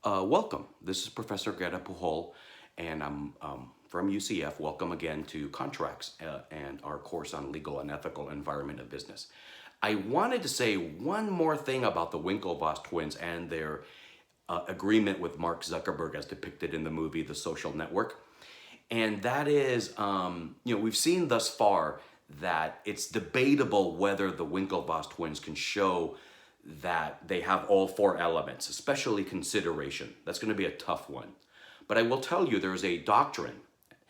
Welcome. This is Professor Greta Pujol, and I'm from UCF. Welcome again to Contracts and our course on legal and ethical environment of business. I wanted to say one more thing about the Winklevoss twins and their agreement with Mark Zuckerberg as depicted in the movie The Social Network. And that is, we've seen thus far that it's debatable whether the Winklevoss twins can show that they have all four elements, especially consideration. That's going to be a tough one. But I will tell you there's a doctrine,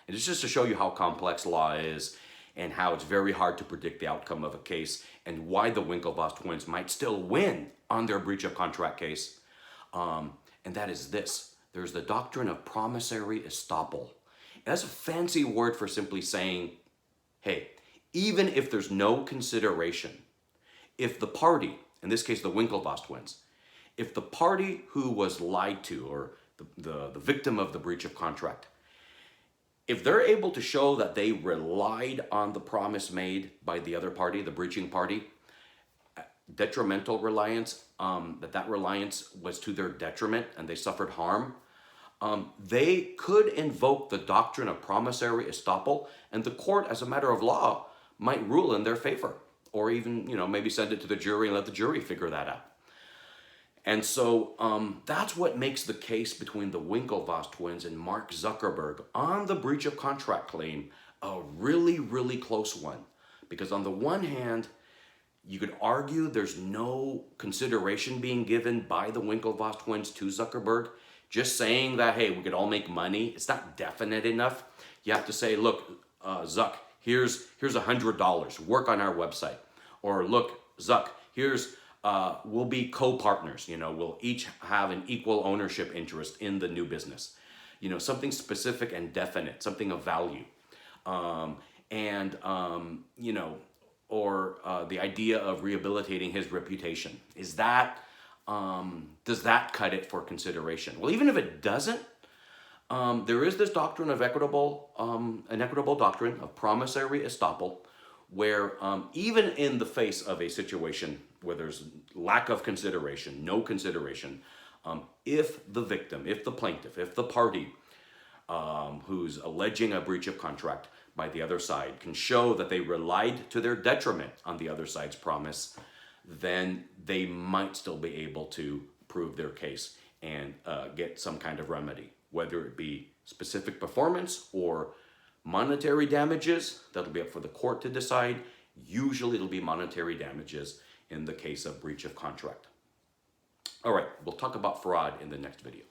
and it's just to show you how complex law is and how it's very hard to predict the outcome of a case and why the Winklevoss twins might still win on their breach of contract case. And that is this. There's the doctrine of promissory estoppel. That's a fancy word for simply saying, hey, even if there's no consideration, if the party, in this case the Winklevoss twins, if the party who was lied to or the victim of the breach of contract, if they're able to show that they relied on the promise made by the other party, the breaching party, detrimental reliance, that reliance was to their detriment and they suffered harm, they could invoke the doctrine of promissory estoppel, and the court, as a matter of law, might rule in their favor, or even, maybe send it to the jury and let the jury figure that out. And so that's what makes the case between the Winklevoss twins and Mark Zuckerberg on the breach of contract claim a really, really close one. Because on the one hand, you could argue there's no consideration being given by the Winklevoss twins to Zuckerberg. Just saying that, hey, we could all make money, it's not definite enough. You have to say, look, Zuck, here's $100, work on our website. Or look, Zuck, we'll be co-partners, we'll each have an equal ownership interest in the new business. Something specific and definite, something of value. The idea of rehabilitating his reputation. Does that cut it for consideration? Well, even if it doesn't, there is this doctrine of an equitable doctrine of promissory estoppel, where even in the face of a situation where there's lack of consideration, no consideration, if the victim, if the plaintiff, if the party who's alleging a breach of contract by the other side can show that they relied to their detriment on the other side's promise, then they might still be able to prove their case and get some kind of remedy, whether it be specific performance or monetary damages. That'll be up for the court to decide. Usually it'll be monetary damages in the case of breach of contract. All right, we'll talk about fraud in the next video.